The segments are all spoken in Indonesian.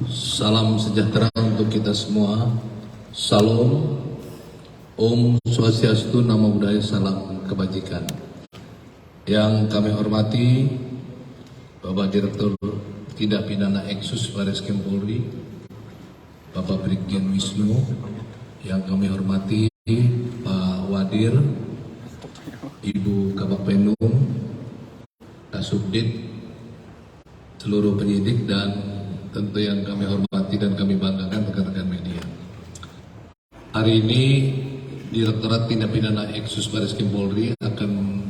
Salam sejahtera untuk kita semua. Salam, Om Swastiastu, Namo Buddhaya, salam kebajikan. Yang kami hormati Bapak Direktur Tindak Pidana Eksus Bareskrim Polri, Bapak Brigjen Wisnu. Yang kami hormati Pak Wadir, Ibu Kabak Penum, Kasubdit, seluruh penyidik, dan tentu yang kami hormati dan kami banggakan rekan-rekan media. Hari ini Direktorat Tindak Pidana Eksus Bareskrim Polri akan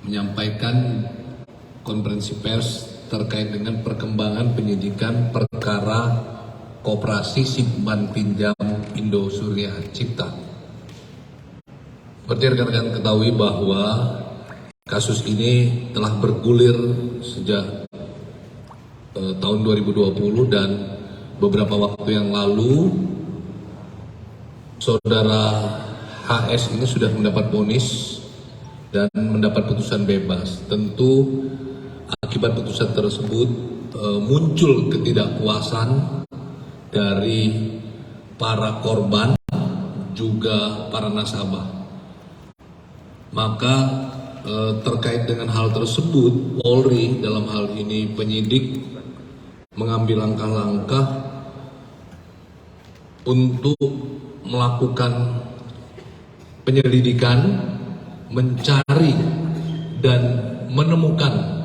menyampaikan konferensi pers terkait dengan perkembangan penyidikan perkara Koperasi Simpan Pinjam Indosuria Cipta. Seperti rekan-rekan ketahui bahwa kasus ini telah bergulir sejak tahun 2020, dan beberapa waktu yang lalu saudara HS ini sudah mendapat vonis dan mendapat putusan bebas. Tentu akibat putusan tersebut muncul ketidakpuasan dari para korban juga para nasabah. Maka terkait dengan hal tersebut, Polri dalam hal ini penyidik mengambil langkah-langkah untuk melakukan penyelidikan, mencari dan menemukan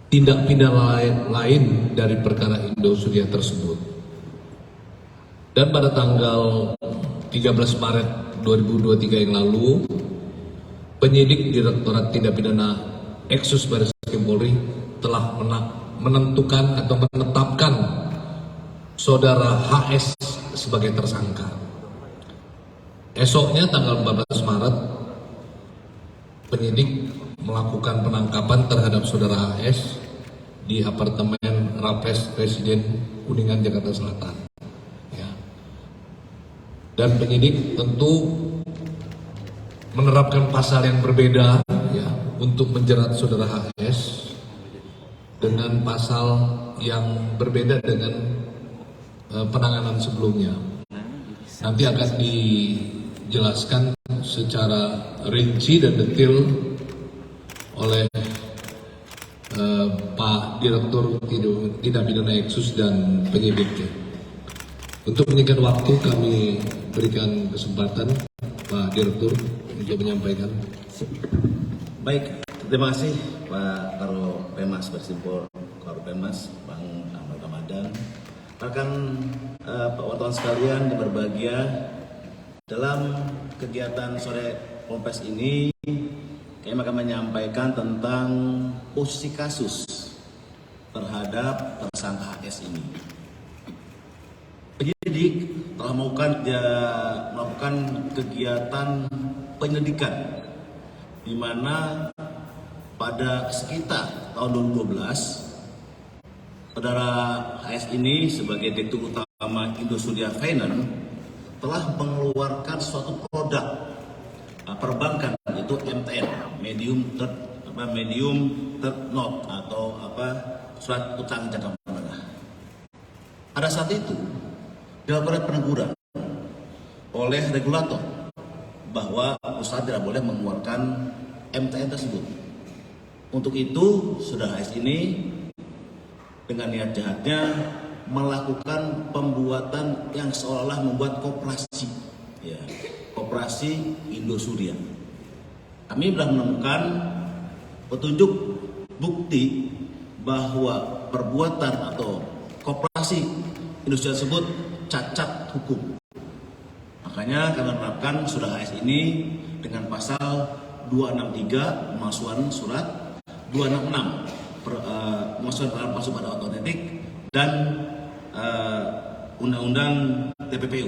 tindak pidana lain dari perkara Indosuria tersebut. Dan pada tanggal 13 Maret 2023 yang lalu, penyidik Direktorat Tindak Pidana Eksus Bareskrim Polri telah menentukan atau menetapkan saudara HS sebagai tersangka. Esoknya tanggal 14 Maret, penyidik melakukan penangkapan terhadap saudara HS di apartemen Rapres Residen Kuningan, Jakarta Selatan. Ya. Dan penyidik tentu menerapkan pasal yang berbeda ya, untuk menjerat saudara HS dengan pasal yang berbeda dengan penanganan sebelumnya. Nanti akan dijelaskan secara rinci dan detail oleh Pak Direktur Tindak Pidana Eksus dan penyidiknya. Untuk menyingkat waktu, kami berikan kesempatan Pak Direktur untuk menyampaikan. Baik, terima kasih Pak Karo Pemas Bersimpol, Karo Pemas, Bang Ahmad Ramadan. Rekan Pak wartawan sekalian yang berbahagia, dalam kegiatan sore Kompes ini kami akan menyampaikan tentang posisi kasus terhadap tersangka HS ini. Penyidik telah melakukan kegiatan penyelidikan di mana pada sekitar tahun 2012 saudara HS ini sebagai Direktur Utama Indosuria Finance telah mengeluarkan suatu produk perbankan, yaitu MTN, medium third note atau surat utang jangka menengah. Pada saat itu dilakukan peneguran oleh regulator bahwa usaha tidak boleh mengeluarkan MTN tersebut. Untuk itu, saudara HS ini dengan niat jahatnya melakukan pembuatan yang seolah-olah membuat koperasi, ya, Koperasi Indosuria. Kami telah menemukan petunjuk bukti bahwa perbuatan atau koperasi Indosuria tersebut cacat hukum. Makanya kami menerapkan saudara HS ini dengan pasal 263 pemalsuan surat, 266 pemalsuan barang palsu pada otomatik, dan Undang-Undang TPPU.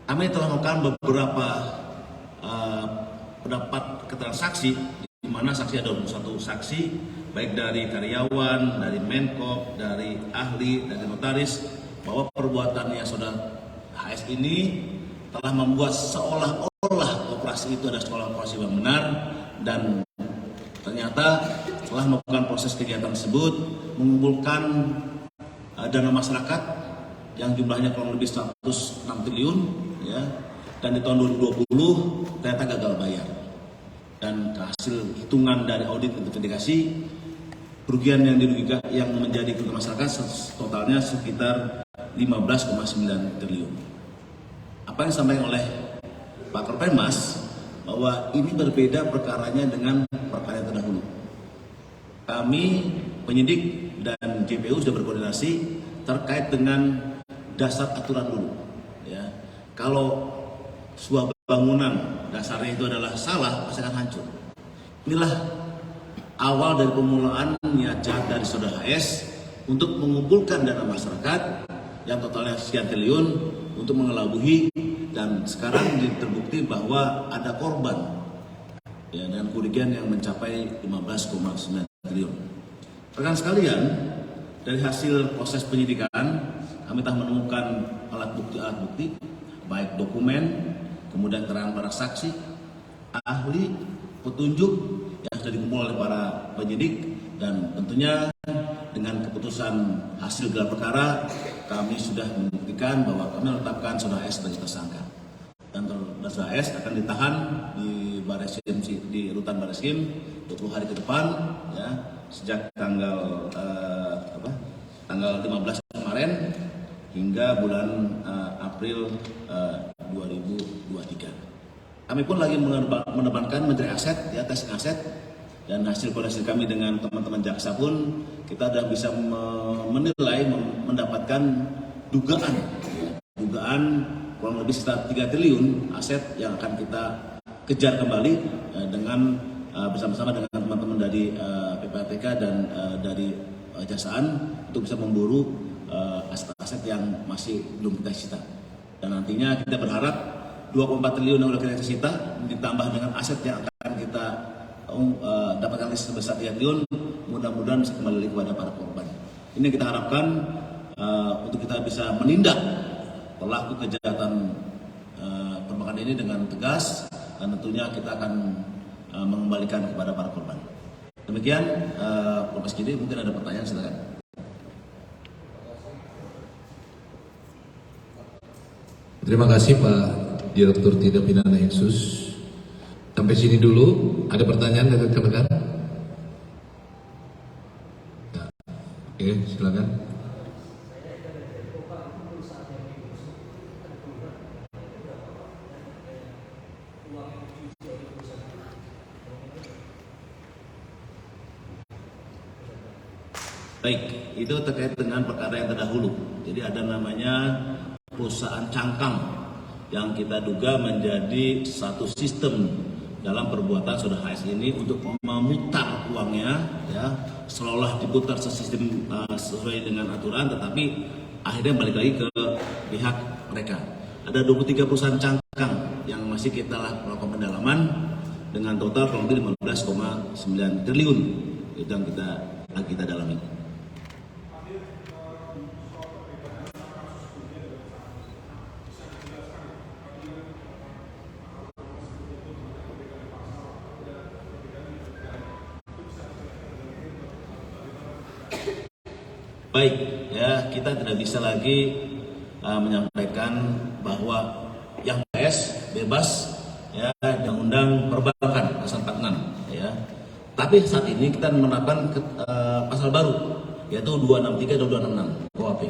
Kami telah melakukan beberapa pendapat keterangan saksi, di mana saksi ada 21 saksi, baik dari karyawan, dari Menkop, dari ahli, dari notaris, bahwa perbuatannya saudara HS ini telah membuat seolah-olah operasi itu adalah sekolah operasi yang benar, dan ternyata setelah melakukan proses kegiatan tersebut, mengumpulkan dana masyarakat yang jumlahnya kurang lebih 106 triliun, ya, dan di tahun 2020 ternyata gagal bayar. Dan hasil hitungan dari audit investigasi, kerugian yang dirugikan yang menjadi kerugian masyarakat totalnya sekitar 15,9 triliun. Apa yang disampaikan oleh Pak Korpenmas bahwa ini berbeda perkaranya dengan perkara yang terdahulu. Kami penyidik dan JPU sudah berkoordinasi terkait dengan dasar aturan dulu. Ya, kalau sebuah bangunan dasarnya itu adalah salah, pasti akan hancur. Inilah awal dari permulaan niat jahat dari saudara HS untuk mengumpulkan dana masyarakat yang totalnya sekian triliun untuk mengelabuhi, dan sekarang terbukti bahwa ada korban, ya, dengan kerugian yang mencapai 15,9 triliun. Rekan sekalian, dari hasil proses penyidikan kami telah menemukan alat bukti baik dokumen, kemudian keterangan para saksi, ahli, petunjuk yang sudah dikumpul oleh para penyidik, dan tentunya dengan keputusan hasil gelar perkara kami sudah membuktikan bahwa kami menetapkan saudara S sebagai tersangka, dan saudara S akan ditahan di Barreskrim, di rutan Barreskrim 20 hari ke depan, ya, sejak tanggal 15 kemarin hingga bulan April 2023. Kami pun lagi mendepankan Menteri Aset, ya, testing aset, dan hasil koordinasi kami dengan teman-teman jaksa pun kita sudah bisa menilai, mendapatkan dugaan kurang lebih sekitar 3 triliun aset yang akan kita kejar kembali dengan bersama-sama dengan teman-teman dari PPATK dan dari Kejaksaan untuk bisa memburu aset-aset yang masih belum kita sita. Dan nantinya kita berharap 2,4 triliun yang sudah kita sita ditambah dengan aset yang akan kita dapatkan sebesar 3 triliun, mudah-mudahan bisa kembali kepada para korban. Ini kita harapkan untuk kita bisa menindak pelaku kejahatan perbankan ini dengan tegas, dan tentunya kita akan mengembalikan kepada para korban. Demikian, Prof. Gidi, mungkin ada pertanyaan, silakan. Terima kasih Pak Direktur Tindak Pidana Eksus. Sampai sini dulu. Ada pertanyaan dari rekan-rekan? Ya. Oke, silakan. Baik, itu terkait dengan perkara yang terdahulu. Jadi ada namanya perusahaan cangkang yang kita duga menjadi satu sistem dalam perbuatan saudara HS ini untuk memutar uangnya, ya, seolah diputar sistem sesuai dengan aturan, tetapi akhirnya balik lagi ke pihak mereka. Ada 23 perusahaan cangkang yang masih kita lakukan pendalaman dengan total kurang lebih 15,9 triliun itu yang kita dalami. Baik, ya, kita tidak bisa lagi menyampaikan bahwa yang bebas, ya, undang-undang perbankan pasal 46, ya. Tapi saat ini kita menerapkan pasal baru, yaitu 263 dan 266 KUHP.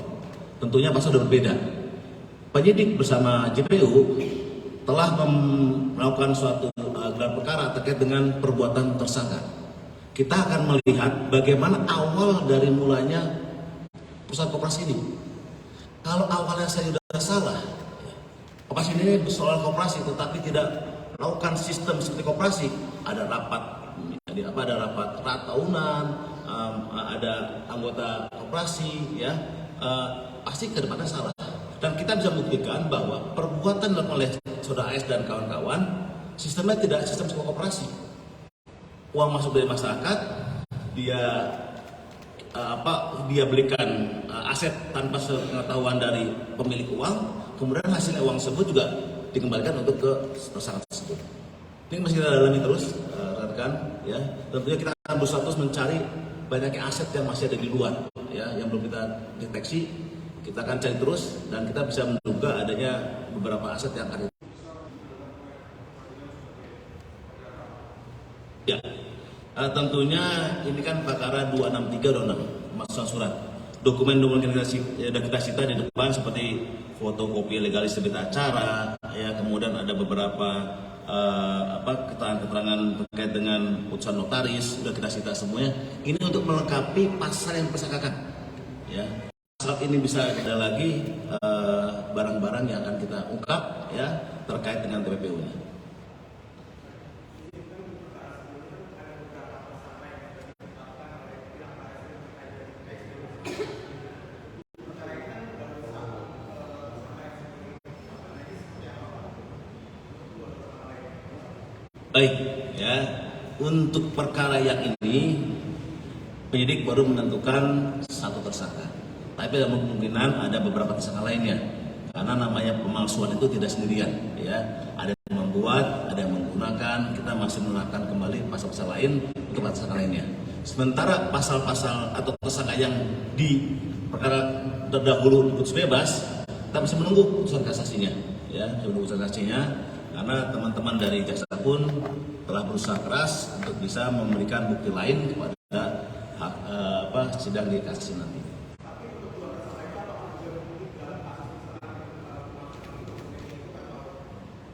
Tentunya pasal sudah berbeda. Penyidik bersama JPU telah melakukan suatu gelar perkara terkait dengan perbuatan tersangka. Kita akan melihat bagaimana awal dari mulanya perusahaan koperasi ini. Kalau awalnya saya sudah salah, koperasi ini soal koperasi tetapi tidak melakukan sistem seperti koperasi, ada rapat tahunan, ada anggota koperasi, ya, pasti ke depannya salah. Dan kita bisa membuktikan bahwa perbuatan dilakukan oleh saudara S dan kawan-kawan sistemnya tidak sistem sebuah koperasi. Uang masuk dari masyarakat, dia belikan aset tanpa sepengetahuan dari pemilik uang, kemudian hasil uang tersebut juga dikembalikan untuk ke tersangka tersebut. Ini masih kita dalami terus, rekan, ya. Tentunya kita akan akan berusaha terus mencari banyaknya aset yang masih ada di luar, ya, yang belum kita deteksi. Kita akan cari terus dan kita bisa menduga adanya beberapa aset yang ada. Ya, tentunya ini kan perkara 263 masuk surat. Dokumen-dokumen yang kita sita di depan seperti fotokopi legalis berita acara, ya, kemudian ada beberapa keterangan-keterangan terkait dengan putusan notaris sudah kita sita semuanya. Ini untuk melengkapi pasal yang tersangkakan. Ya, saat ini bisa ada lagi barang-barang yang akan kita ungkap, ya, terkait dengan TPPU-nya. Baik, ya, untuk perkara yang ini penyidik baru menentukan satu tersangka, tapi ada kemungkinan ada beberapa tersangka lainnya karena namanya pemalsuan itu tidak sendirian, ya, ada yang membuat, ada yang menggunakan. Kita masih menggunakan kembali pasal-pasal lain untuk tersangka lainnya. Sementara pasal-pasal atau tersangka yang di perkara terdahulu diputus bebas, kita masih menunggu putusan kasasinya, ya, menunggu putusan kasasinya. Karena teman-teman dari jaksa pun telah berusaha keras untuk bisa memberikan bukti lain kepada sidang di kasasi nanti.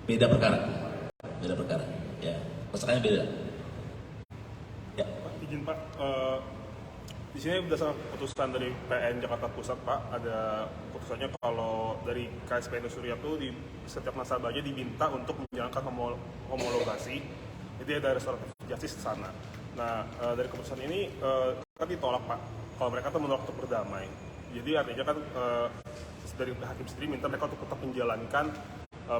Beda perkara, ya, tersangkanya beda. Ya. Pak, izin Pak, di sini berdasarkan putusan dari PN Jakarta Pusat, Pak, ada putusannya kalau dari KSPN Surya itu di setiap nasabahnya diminta untuk menjalankan homologasi, itu ada restoratif justice di sana. Nah, dari keputusan ini kan ditolak, Pak, kalau mereka tuh menolak untuk berdamai. Jadi artinya kan dari hakim sendiri minta mereka untuk tetap menjalankan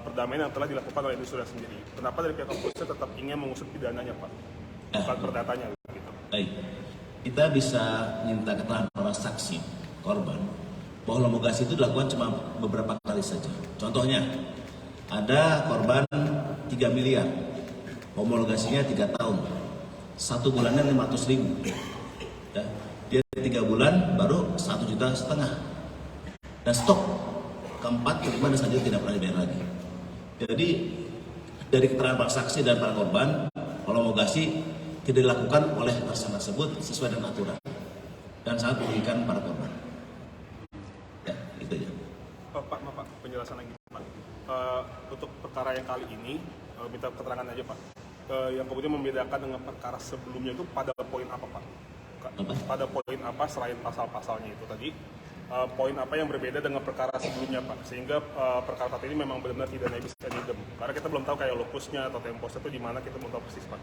perdamaian yang telah dilakukan oleh Surya sendiri. Kenapa dari pihak kepolisian tetap ingin mengusut pidananya, Pak, bukan perdatanya gitu? Baik. Kita bisa minta keterangan para saksi korban bahwa homologasi itu dilakukan cuma beberapa kali saja. Contohnya, ada korban 3 miliar, homologasinya 3 tahun, 1 bulannya 500.000. Ya, dia 3 bulan baru 1,5 juta. Dan stok keempat, kelima, dan selanjutnya tidak pernah dibayar lagi. Jadi dari keterangan para saksi dan para korban, homologasi tidak dilakukan oleh tersangka tersebut sesuai dengan aturan dan sangat merugikan para korban. Ya, itu aja. Pak, penjelasan lagi, Pak. Untuk perkara yang kali ini, minta keterangan aja, Pak. Yang kemudian membedakan dengan perkara sebelumnya itu pada poin apa, Pak? Pada poin apa selain pasal-pasalnya itu tadi? Poin apa yang berbeda dengan perkara sebelumnya, Pak? Sehingga perkara saat ini memang benar-benar tidak bisa idem. Karena kita belum tahu kayak lokusnya atau temposnya itu di mana, kita belum tahu persis, Pak.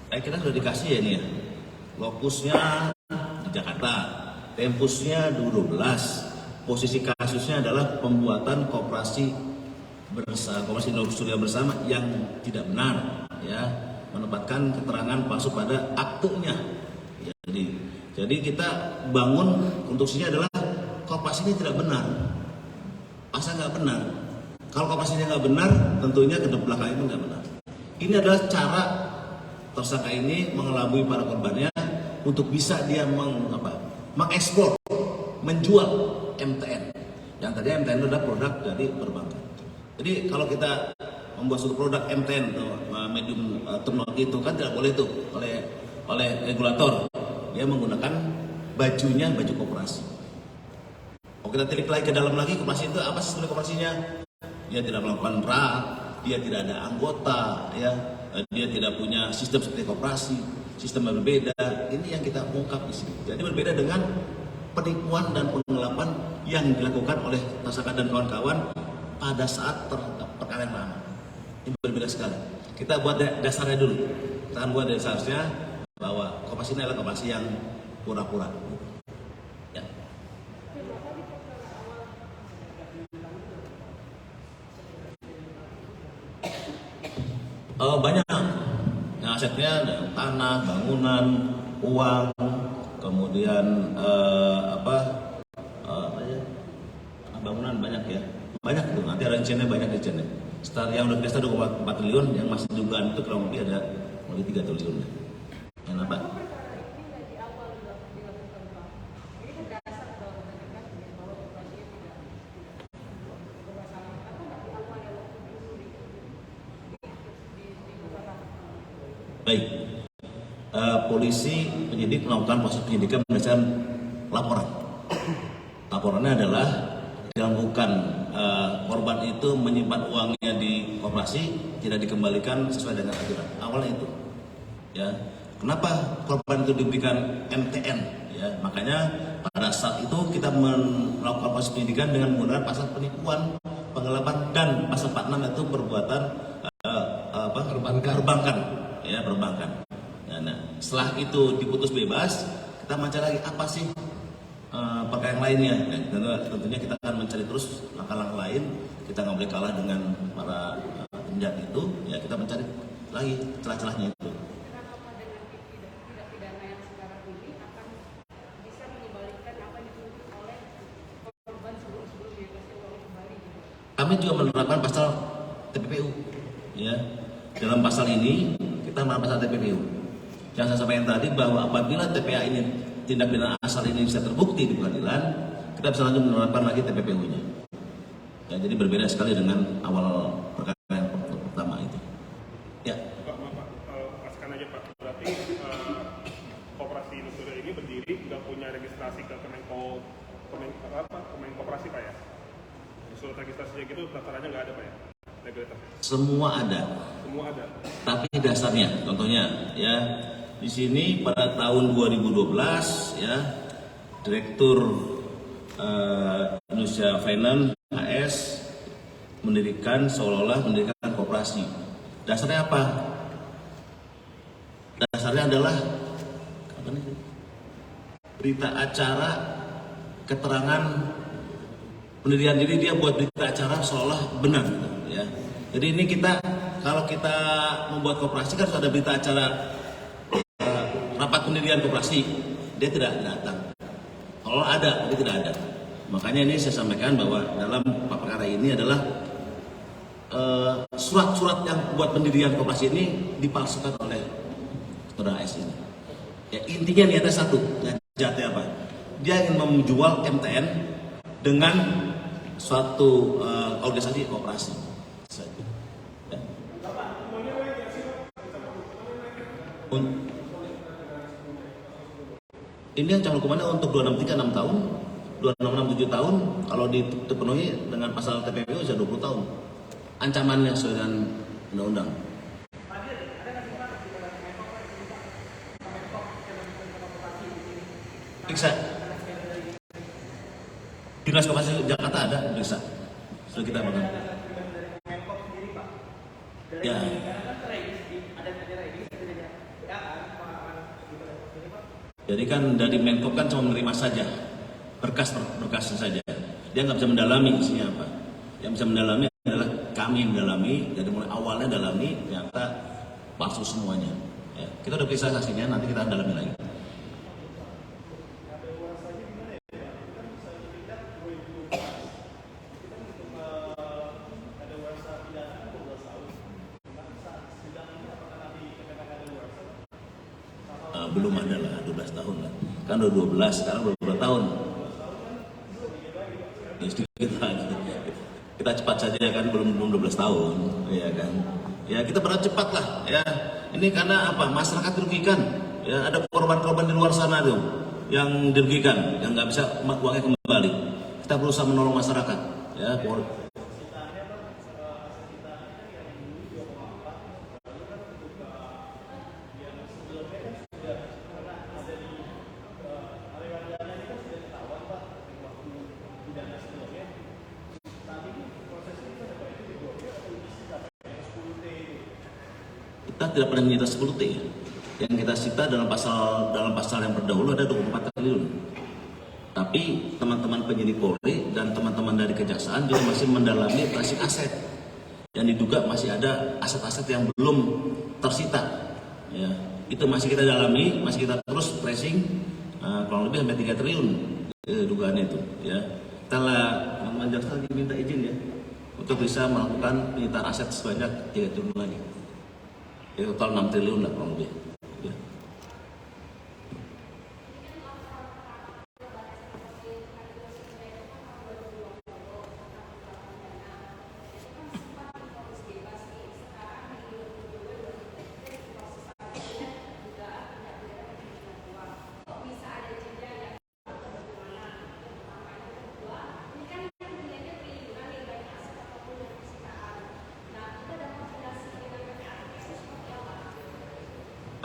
Kita sudah dikasih ya ini ya. Lokusnya di Jakarta, tempusnya 12. Posisi kasusnya adalah pembuatan koperasi Surya bersama yang tidak benar, ya, menempatkan keterangan palsu pada aktenya. Ya, jadi kita bangun konstruksinya adalah koperasi ini tidak benar, pasal nggak benar. Kalau koperasinya nggak benar, tentunya ke belakang itu nggak benar. Ini adalah cara tersangka ini mengelabui para korbannya untuk bisa dia mengekspor, menjual MTN. Yang tadi MTN itu adalah produk dari perbankan. Jadi kalau kita membuat suatu produk MTN atau medium teknologi itu kan tidak boleh tuh oleh regulator. Dia menggunakan bajunya, baju koperasi. Kalau kita telik lagi ke dalam lagi, koperasi itu apa sih sebenarnya koperasinya? Dia tidak melakukan RA, dia tidak ada anggota, ya. Dia tidak punya sistem seperti koperasi, sistem yang berbeda. Ini yang kita ungkap di sini. Jadi berbeda dengan penipuan dan penggelapan yang dilakukan oleh tersangka dan kawan-kawan pada saat perkara yang lama. Ini berbeda sekali. Kita buat dasarnya dulu. Kita buat dasarnya bahwa koperasi ini adalah koperasi yang pura-pura. Ya. Banyak. Nah, asetnya ada tanah, bangunan, uang, kemudian bangunan banyak ya. Banyak tuh. Nanti rencana banyak rencana. Setelah yang udah kita 2,4 triliun, yang masih dugaan itu kurang lebih ada 3 triliun. Yang apa? Baik, polisi penyidik melakukan proses penyidikan berdasarkan laporan. Laporannya adalah dilakukan korban itu menyimpan uangnya di koperasi tidak dikembalikan sesuai dengan aturan. Awalnya itu, ya. Kenapa korban itu diberikan MTN? Ya, makanya pada saat itu kita melakukan proses penyidikan dengan menggunakan pasal penipuan, penggelapan dan pasal 46 itu perbuatan perbankan, ya perbankan. Nah, setelah itu diputus bebas, kita mencari lagi apa sih perkara yang lainnya. Tentunya kita akan mencari terus langkah-langkah lain. Kita nggak boleh kalah dengan para penjahat itu. Ya kita mencari lagi celah-celahnya itu. Kami juga menerapkan pasal TPPU, ya. Dalam pasal ini kita menerapkan pasal TPPU. Yang saya sampaikan tadi bahwa apabila TPA ini tindak pidana asal ini bisa terbukti di pengadilan, kita bisa lanjut menerapkan lagi TPPU-nya. Ya, jadi berbeda sekali dengan awal perkara yang pertama itu. Ya. Pak, pastikan aja Pak. Berarti Koperasi Nusuria ini berdiri nggak punya registrasi ke Kemenkoperasi Pak ya? Surat registrasinya gitu daftarannya nggak ada Pak ya? Legalitasnya? Semua ada. Semua ada. Tapi dasarnya, contohnya, ya di sini pada tahun 2012, ya Direktur Indonesia Finance AS mendirikan seolah-olah mendirikan koperasi. Dasarnya apa? Dasarnya adalah berita acara keterangan pendirian diri, dia buat berita acara seolah benar gitu, ya. Jadi ini kalau kita membuat koperasi kan sudah ada berita acara rapat pendirian koperasi, dia tidak datang. Kalau ada, dia tidak ada. Makanya ini saya sampaikan bahwa dalam perkara ini adalah surat-surat yang buat pendirian koperasi ini dipalsukan oleh saudara AS ini. Ya, intinya niatnya satu, jahatnya apa? Dia ingin menjual MTN dengan suatu organisasi koperasi. Ya. Ini yang hukumannya untuk 263 6 tahun, 266 7 tahun, kalau dipenuhi dengan pasal TPPU bisa 20 tahun. Ancamannya sesuai dengan undang-undang. Periksa. Dinas Koperasi Jakarta ada, periksa. Sudah kita bangun. Ya. Jadi kan dari Menkop kan cuma menerima saja berkas saja. Dia nggak bisa mendalami isinya apa. Yang bisa mendalami adalah kami yang mendalami, dari mulai awalnya dalami, ternyata palsu semuanya. Ya, kita udah periksa saksinya, nanti kita dalami lagi. Belum ada lah, 12 tahun lah. Kan udah 12, sekarang udah 2 tahun. Ya, sedikit lagi. Kita cepat saja kan, belum 12 tahun, ya kan. Ya kita bergerak cepat lah, ya. Ini karena apa? Masyarakat dirugikan. Ya, ada korban-korban di luar sana tuh yang dirugikan, yang nggak bisa uangnya kembali. Kita berusaha menolong masyarakat, ya. Kita tidak pernah menyita 10 T. Yang kita sita dalam pasal yang berdahulu ada 24 triliun. Tapi teman-teman penyidik Polri dan teman-teman dari Kejaksaan juga masih mendalami operasi aset. Yang diduga masih ada aset-aset yang belum tersita. Ya, itu masih kita dalami, masih kita terus tracing, kurang lebih sampai 3 triliun dugaan itu. Ya, setelah teman-teman jaksa diminta izin ya untuk bisa melakukan penyitaan aset sebanyak 3 triliun lagi. Ya, total 6 triliun lah kurang lebih. Ya.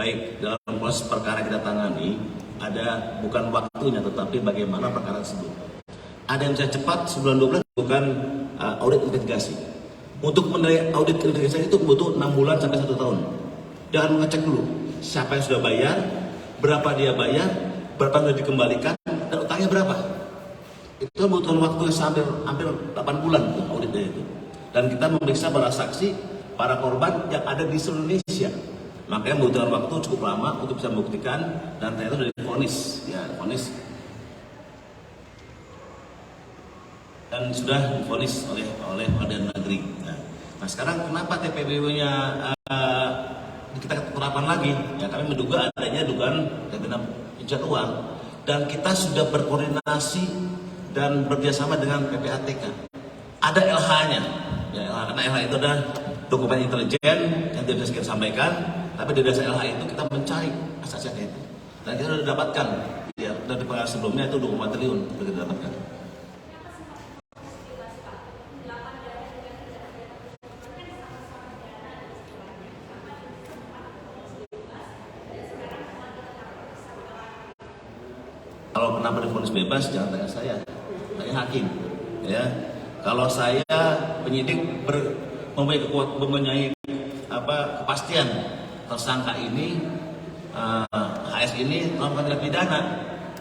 baik dalam proses perkara kita tangani, ada bukan waktunya tetapi bagaimana perkara tersebut. Ada yang bisa cepat sebulan 2 bulan, bukan audit investigasi. Untuk menilai audit investigasi itu butuh 6 bulan sampai 1 tahun. Jangan mengecek dulu siapa yang sudah bayar, berapa dia bayar, berapa yang sudah dikembalikan, dan utangnya berapa. Itu membutuhkan waktu yang hampir 8 bulan untuk auditnya itu. Dan kita memeriksa para saksi, para korban yang ada di seluruh Indonesia. Makanya membutuhkan waktu cukup lama untuk bisa membuktikan, dan ternyata sudah divonis, ya vonis, dan sudah divonis oleh pengadilan negeri. Nah sekarang kenapa TPBW-nya kita keterapan lagi? Ya kami menduga adanya dugaan pencucian uang, dan kita sudah berkoordinasi dan bekerjasama dengan PPATK. Ada LH-nya, ya, karena LH itu adalah dokumen intelijen yang tidak bisa kita sampaikan, tapi di dasar LH itu kita mencari aset-asetnya itu. Dan kita sudah dapatkan, ya, dari perkara sebelumnya itu 20 triliun sudah kita dapatkan. Kalau kenapa divonis bebas, jangan tanya saya, tanya hakim. Ya, kalau saya penyidik mempunyai kepastian tersangka ini, HS ini melakukan tindak pidana,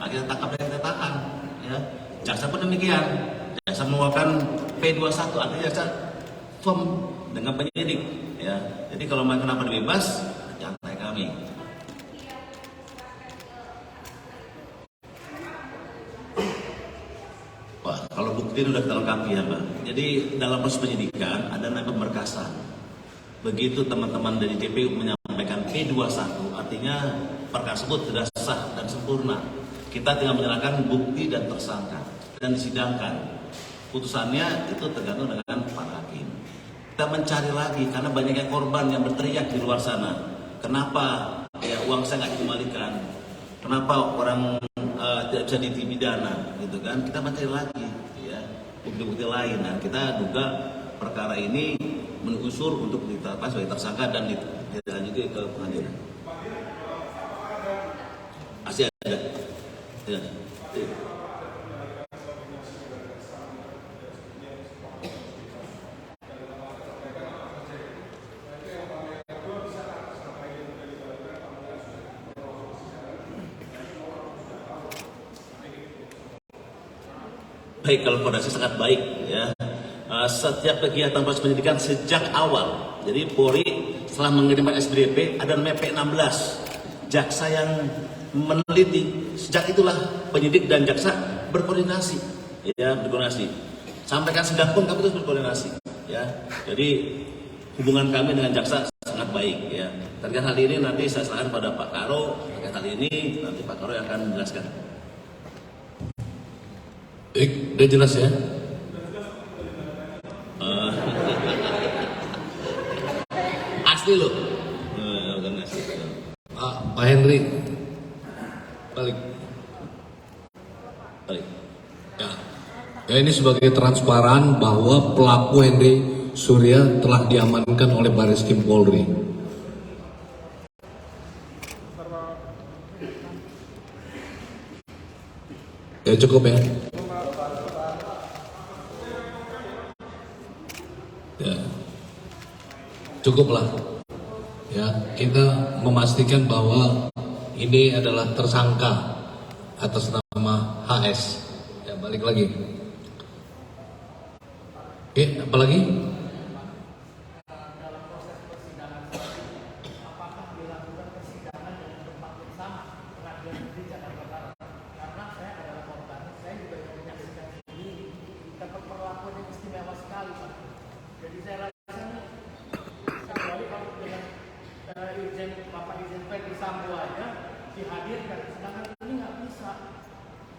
kita tangkap dan kita tahan. Ya, jaksa pun demikian. Jaksa mengeluarkan P21, artinya jaksa firm dengan penyidik. Ya, jadi kalau kenapa dibebas, jangan tanya kami. Kalau bukti itu sudah kita lengkapi ya Mbak. Jadi dalam proses penyidikan ada namanya pemberkasan. Begitu teman-teman dari JPU menyampaikan P21, artinya perkara tersebut sudah sah dan sempurna. Kita tinggal menyerahkan bukti dan tersangka dan disidangkan. Putusannya itu tergantung dengan para hakim. Kita mencari lagi karena banyaknya korban yang berteriak di luar sana. Kenapa ya uang saya nggak dikembalikan? Kenapa orang tidak bisa dipidana gitu kan? Kita mencari lagi ya bukti-bukti lain. Dan kita duga perkara ini menusur untuk ditetapkan sebagai tersangka dan dilanjutkan ke pengadilan. Masih ada. Ya. Baik, kalau koordinasi sangat baik ya. Setiap kegiatan proses penyidikan sejak awal. Jadi Polri setelah mengirimkan SBDP ada namanya P16. Jaksa yang meneliti. Sejak itulah penyidik dan jaksa berkoordinasi. Ya, berkoordinasi. Sampaikan sidang pun kami terus berkoordinasi. Ya, jadi hubungan kami dengan jaksa sangat baik. Ya. Terkait hal ini nanti saya serahkan pada Pak Karo. Terkait hal ini nanti Pak Karo yang akan menjelaskan. Udah jelas ya? Asli loh. Pak Henry, balik. Ya. Ya, ini sebagai transparan bahwa pelaku Henry Surya telah diamankan oleh Barreskrim Polri. Ya cukup ya. Ya, cukuplah. Ya, kita memastikan bahwa ini adalah tersangka atas nama HS. Ya, balik lagi. Oke, apa lagi? dihadirkan, sedangkan ini nggak bisa.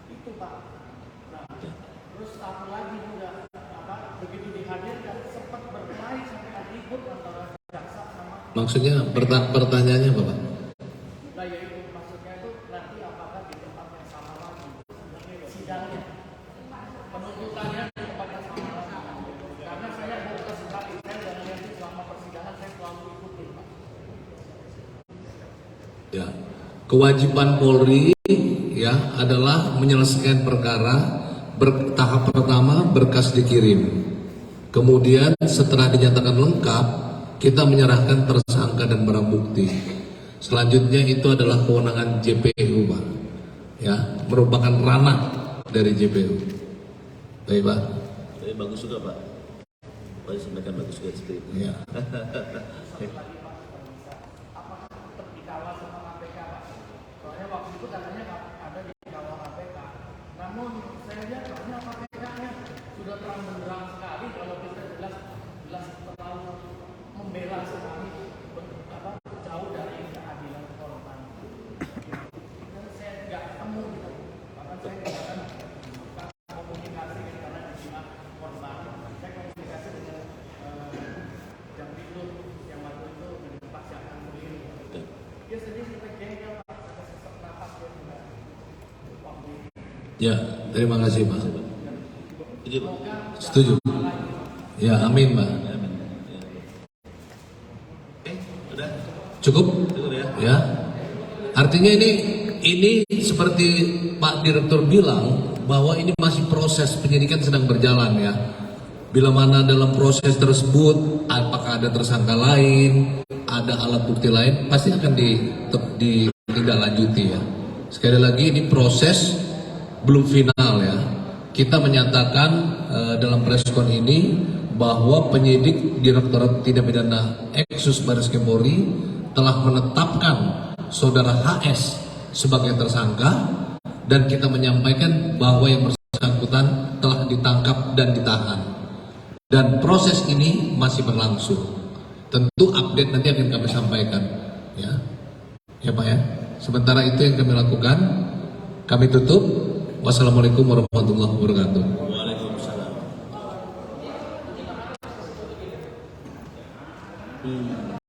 Itu Pak. Nah, terus satu lagi juga begitu dihadirkan sempat berkelahi sampai ribut antara jaksa sama. Maksudnya pertanyaannya apa Pak? Nah ya itu maksudnya itu nanti apakah di tempat yang sama lagi sidangnya, penuntutannya di tempat yang sama lagi. Karena saya bukan sekali saya dan nanti selama persidangan saya selalu ikutin Pak. Ya, kewajiban Polri ya adalah menyelesaikan perkara tahap pertama berkas dikirim. Kemudian setelah dinyatakan lengkap, kita menyerahkan tersangka dan barang bukti. Selanjutnya itu adalah kewenangan JPU, Pak. Ya, merupakan ranah dari JPU. Baik, Pak. Tapi bagus juga Pak. Pak sampaikan bagus juga seperti itu. Ya. Apakah tetap dikawal sama KPK, Pak? Soalnya waktu itu katanya ada di kawal KPK. Namun saya lihat soalnya KPK-nya sudah terang benderang sekali kalau kita jelas terlalu membela sekali jauh dari keadilan korban. Dan saya nggak ketemu gitu. Bahkan saya nggak akan komunikasi karena di pihak korban. Saya komunikasi dengan Jampitur yang waktu itu dengan Pak Syahkan sendiri. Dia sendiri kita jengkel Pak, ada sesak nafas dia juga. Waktu itu. Ya, terima kasih, Pak. Setuju Pak? Setuju. Ya, amin, Pak. Amin. Ya. Udah? Cukup? Cukup ya? Ya. Artinya ini seperti Pak Direktur bilang bahwa ini masih proses penyidikan sedang berjalan ya. Bila mana dalam proses tersebut apakah ada tersangka lain, ada alat bukti lain, pasti akan ditindaklanjuti ya. Sekali lagi ini proses belum final ya. Kita menyatakan dalam preskon ini bahwa penyidik Direktorat Tindak Pidana Eksus Bareskrim Polri telah menetapkan saudara HS sebagai tersangka dan kita menyampaikan bahwa yang bersangkutan telah ditangkap dan ditahan. Dan proses ini masih berlangsung. Tentu update nanti akan kami sampaikan, ya, ya Pak ya. Sementara itu yang kami lakukan, kami tutup. Wassalamualaikum warahmatullahi wabarakatuh. Waalaikumsalam.